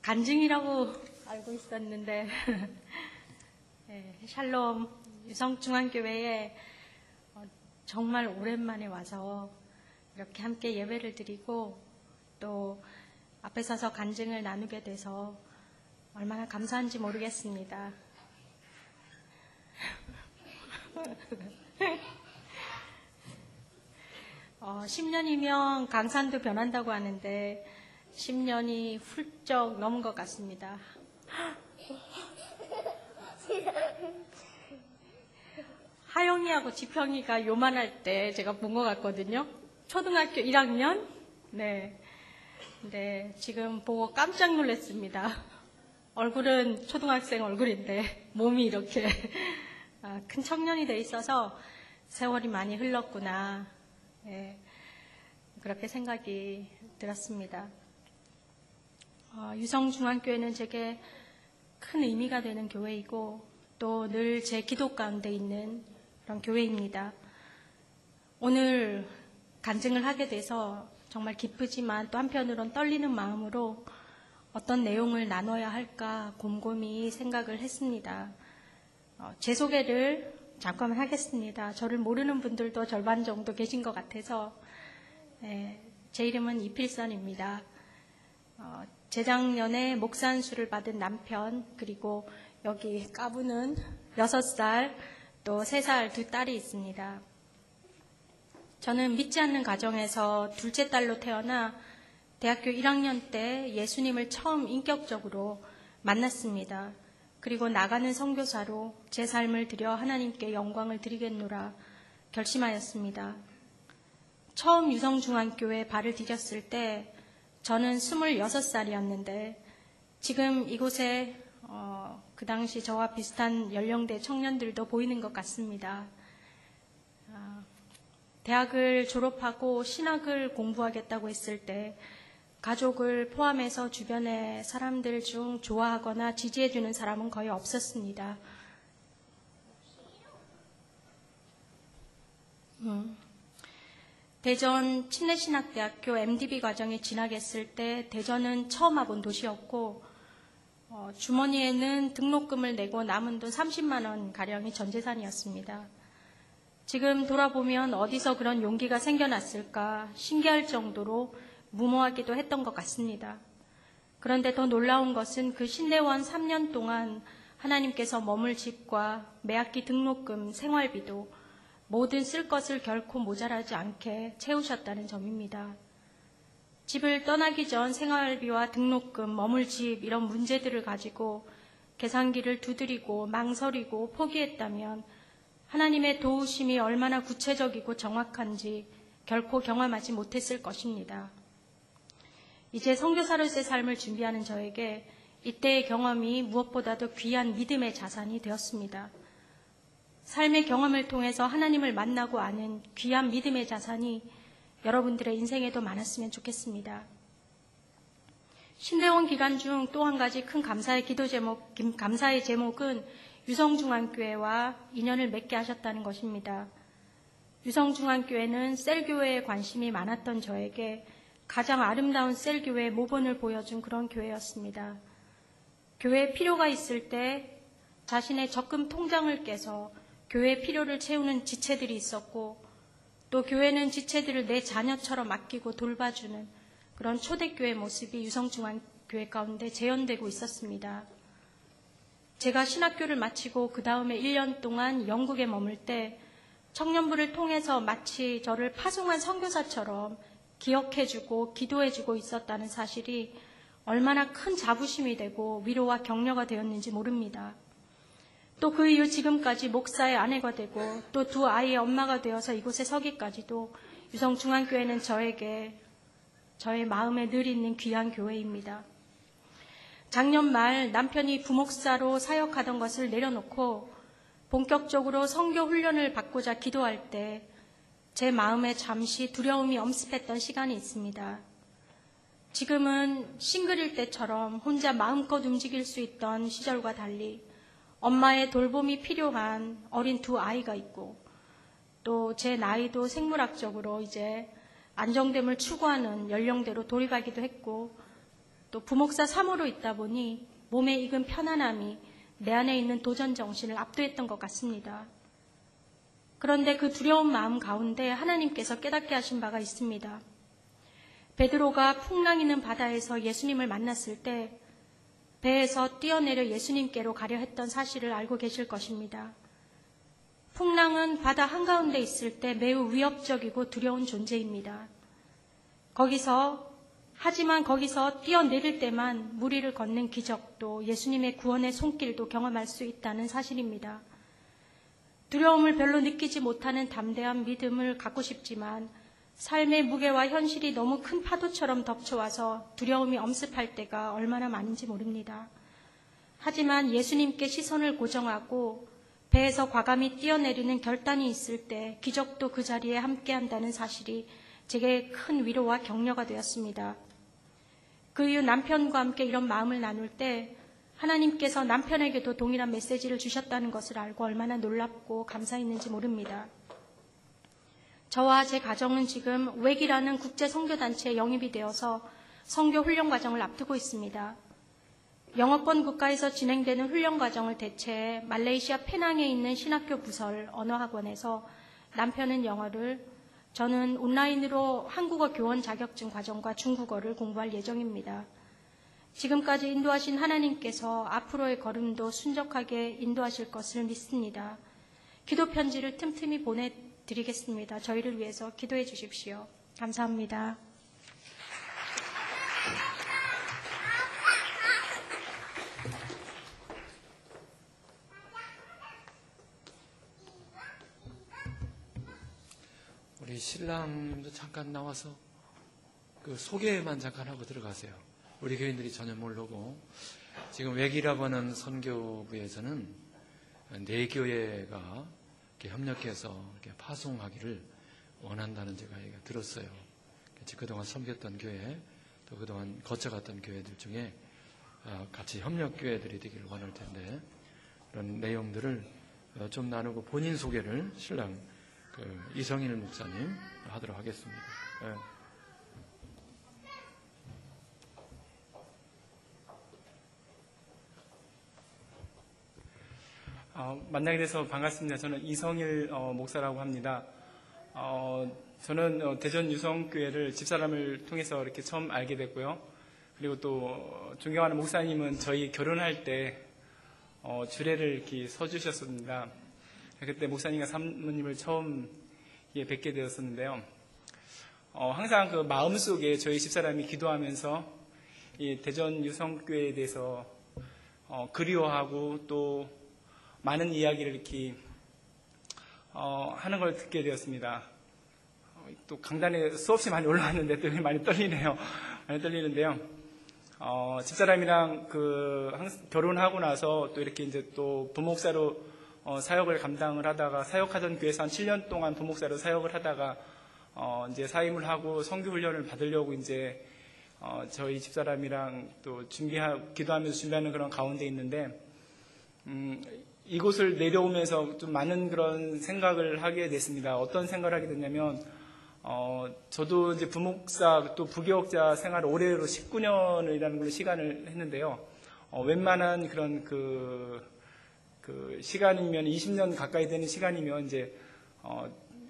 간증이라고 알고 있었는데 네, 샬롬 유성중앙교회에 정말 오랜만에 와서 이렇게 함께 예배를 드리고 또 앞에 서서 간증을 나누게 돼서 얼마나 감사한지 모르겠습니다. 10년이면 강산도 변한다고 하는데 10년이 훌쩍 넘은 것 같습니다. 하영이하고 지평이가 요만할 때 제가 본 것 같거든요. 초등학교 1학년? 네. 근데 지금 보고 깜짝 놀랐습니다. 얼굴은 초등학생 얼굴인데 몸이 이렇게 큰 청년이 돼 있어서 세월이 많이 흘렀구나. 네. 그렇게 생각이 들었습니다. 유성중앙교회는 제게 큰 의미가 되는 교회이고 또 늘 제 기도 가운데 있는 그런 교회입니다. 오늘 간증을 하게 돼서 정말 기쁘지만 또 한편으론 떨리는 마음으로 어떤 내용을 나눠야 할까 곰곰이 생각을 했습니다. 제 소개를 잠깐만 하겠습니다. 저를 모르는 분들도 절반 정도 계신 것 같아서 제 이름은 이필선입니다. 재작년에 목사 안수를 받은 남편 그리고 여기 까부는 6살 또 3살 두 딸이 있습니다. 저는 믿지 않는 가정에서 둘째 딸로 태어나 대학교 1학년 때 예수님을 처음 인격적으로 만났습니다. 그리고 나가는 선교사로 제 삶을 들여 하나님께 영광을 드리겠노라 결심하였습니다. 처음 유성중앙교회에 발을 디뎠을 때 저는 26살이었는데 지금 이곳에 그 당시 저와 비슷한 연령대 청년들도 보이는 것 같습니다. 대학을 졸업하고 신학을 공부하겠다고 했을 때 가족을 포함해서 주변의 사람들 중 좋아하거나 지지해주는 사람은 거의 없었습니다. 대전 침례신학대학교 MDB 과정에 진학했을 때 대전은 처음 와본 도시였고 주머니에는 등록금을 내고 남은 돈 30만 원 가량이 전 재산이었습니다. 지금 돌아보면 어디서 그런 용기가 생겨났을까 신기할 정도로 무모하기도 했던 것 같습니다. 그런데 더 놀라운 것은 그 신대원 3년 동안 하나님께서 머물 집과 매학기 등록금, 생활비도 모든 쓸 것을 결코 모자라지 않게 채우셨다는 점입니다. 집을 떠나기 전 생활비와 등록금, 머물 집 이런 문제들을 가지고 계산기를 두드리고 망설이고 포기했다면 하나님의 도우심이 얼마나 구체적이고 정확한지 결코 경험하지 못했을 것입니다. 이제 선교사로서의 삶을 준비하는 저에게 이때의 경험이 무엇보다도 귀한 믿음의 자산이 되었습니다. 삶의 경험을 통해서 하나님을 만나고 아는 귀한 믿음의 자산이 여러분들의 인생에도 많았으면 좋겠습니다. 신대원 기간 중 또 한 가지 큰 감사의 감사의 제목은 유성중앙교회와 인연을 맺게 하셨다는 것입니다. 유성중앙교회는 셀교회에 관심이 많았던 저에게 가장 아름다운 셀교회의 모본을 보여준 그런 교회였습니다. 교회에 필요가 있을 때 자신의 적금 통장을 깨서 교회의 필요를 채우는 지체들이 있었고 또 교회는 지체들을 내 자녀처럼 아끼고 돌봐주는 그런 초대교회 모습이 유성중앙교회 가운데 재현되고 있었습니다. 제가 신학교를 마치고 그 다음에 1년 동안 영국에 머물 때 청년부를 통해서 마치 저를 파송한 선교사처럼 기억해주고 기도해주고 있었다는 사실이 얼마나 큰 자부심이 되고 위로와 격려가 되었는지 모릅니다. 또 그 이후 지금까지 목사의 아내가 되고 또 두 아이의 엄마가 되어서 이곳에 서기까지도 유성중앙교회는 저에게 저의 마음에 늘 있는 귀한 교회입니다. 작년 말 남편이 부목사로 사역하던 것을 내려놓고 본격적으로 선교 훈련을 받고자 기도할 때 제 마음에 잠시 두려움이 엄습했던 시간이 있습니다. 지금은 싱글일 때처럼 혼자 마음껏 움직일 수 있던 시절과 달리 엄마의 돌봄이 필요한 어린 두 아이가 있고 또 제 나이도 생물학적으로 이제 안정됨을 추구하는 연령대로 돌이가기도 했고 또 부목사 3호로 있다 보니 몸에 익은 편안함이 내 안에 있는 도전 정신을 압도했던 것 같습니다. 그런데 그 두려운 마음 가운데 하나님께서 깨닫게 하신 바가 있습니다. 베드로가 풍랑이는 바다에서 예수님을 만났을 때 배에서 뛰어내려 예수님께로 가려 했던 사실을 알고 계실 것입니다. 풍랑은 바다 한가운데 있을 때 매우 위협적이고 두려운 존재입니다. 하지만 거기서 뛰어내릴 때만 물 위를 걷는 기적도 예수님의 구원의 손길도 경험할 수 있다는 사실입니다. 두려움을 별로 느끼지 못하는 담대한 믿음을 갖고 싶지만 삶의 무게와 현실이 너무 큰 파도처럼 덮쳐와서 두려움이 엄습할 때가 얼마나 많은지 모릅니다. 하지만 예수님께 시선을 고정하고 배에서 과감히 뛰어내리는 결단이 있을 때 기적도 그 자리에 함께한다는 사실이 제게 큰 위로와 격려가 되었습니다. 그 이후 남편과 함께 이런 마음을 나눌 때 하나님께서 남편에게도 동일한 메시지를 주셨다는 것을 알고 얼마나 놀랍고 감사했는지 모릅니다. 저와 제 가정은 지금 웩이라는 국제 선교단체에 영입이 되어서 선교 훈련 과정을 앞두고 있습니다. 영어권 국가에서 진행되는 훈련 과정을 대체해 말레이시아 페낭에 있는 신학교 부설 언어학원에서 남편은 영어를, 저는 온라인으로 한국어 교원 자격증 과정과 중국어를 공부할 예정입니다. 지금까지 인도하신 하나님께서 앞으로의 걸음도 순적하게 인도하실 것을 믿습니다. 기도 편지를 틈틈이 보내드리겠습니다. 저희를 위해서 기도해 주십시오. 감사합니다. 우리 신랑도 잠깐 나와서 그 소개만 잠깐 하고 들어가세요. 우리 교인들이 전혀 모르고 지금 웩이라고 하는 선교부에서는 4교회가 이렇게 협력해서 이렇게 파송하기를 원한다는 제가 얘기가 들었어요. 그동안 섬겼던 교회, 또 그동안 거쳐갔던 교회들 중에 같이 협력교회들이 되기를 원할 텐데 그런 내용들을 좀 나누고 본인 소개를 신랑 이성일 목사님 하도록 하겠습니다. 네. 만나게 돼서 반갑습니다. 저는 이성일 목사라고 합니다. 저는 대전 유성교회를 집사람을 통해서 이렇게 처음 알게 됐고요. 그리고 또 존경하는 목사님은 저희 결혼할 때 주례를 이렇게 서주셨습니다. 그때 목사님과 사모님을 처음 뵙게 되었었는데요. 항상 그 마음속에 저희 집사람이 기도하면서 이 대전 유성교회에 대해서 그리워하고 또 많은 이야기를 이렇게 하는 걸 듣게 되었습니다. 또 강단에 수없이 많이 올라왔는데 또 많이 떨리네요. 많이 떨리는데요. 집사람이랑 결혼하고 나서 또 이렇게 이제 또 부목사로 사역을 감당을 하다가 사역하던 교회에서 한 7년 동안 부목사로 사역을 하다가 이제 사임을 하고 선교 훈련을 받으려고 이제 저희 집사람이랑 또 기도하면서 준비하는 그런 가운데 있는데 이곳을 내려오면서 좀 많은 그런 생각을 하게 됐습니다. 어떤 생각을 하게 됐냐면, 저도 이제 부목사 또 부교역자 생활을 올해로 19년이라는 걸로 시간을 했는데요. 웬만한 그런 시간이면 20년 가까이 되는 시간이면 이제,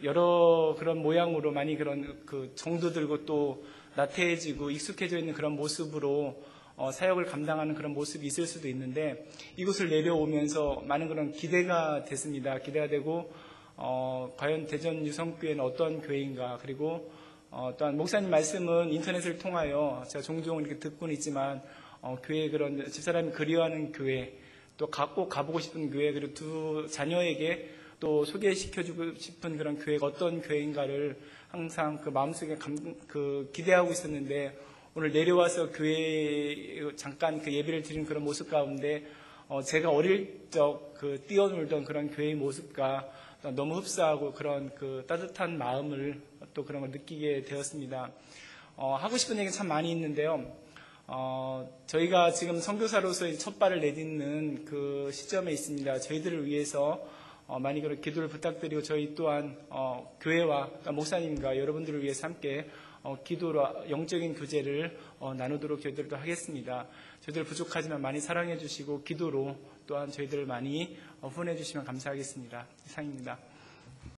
여러 그런 모양으로 많이 그런 정도 들고 또 나태해지고 익숙해져 있는 그런 모습으로 사역을 감당하는 그런 모습이 있을 수도 있는데 이곳을 내려오면서 많은 그런 기대가 됐습니다. 기대가 되고 과연 대전 유성교회는 어떤 교회인가, 그리고 또한 목사님 말씀은 인터넷을 통하여 제가 종종 이렇게 듣고는 있지만 교회 그런 집사람이 그리워하는 교회, 또 꼭 가보고 싶은 교회, 그리고 두 자녀에게 또 소개시켜주고 싶은 그런 교회가 어떤 교회인가를 항상 마음속에 기대하고 있었는데 오늘 내려와서 교회에 잠깐 예배를 드리는 그런 모습 가운데 제가 어릴 적 뛰어놀던 그런 교회의 모습과 너무 흡사하고 그런 따뜻한 마음을 또 그런 걸 느끼게 되었습니다. 하고 싶은 얘기는 참 많이 있는데요. 저희가 지금 선교사로서 첫 발을 내딛는 그 시점에 있습니다. 저희들을 위해서 많이 그런 기도를 부탁드리고 저희 또한 교회와 목사님과 여러분들을 위해서 함께 기도로 영적인 교제를 나누도록 저희들도 하겠습니다. 저희들 부족하지만 많이 사랑해 주시고 기도로 또한 저희들을 많이 후원해 주시면 감사하겠습니다. 이상입니다.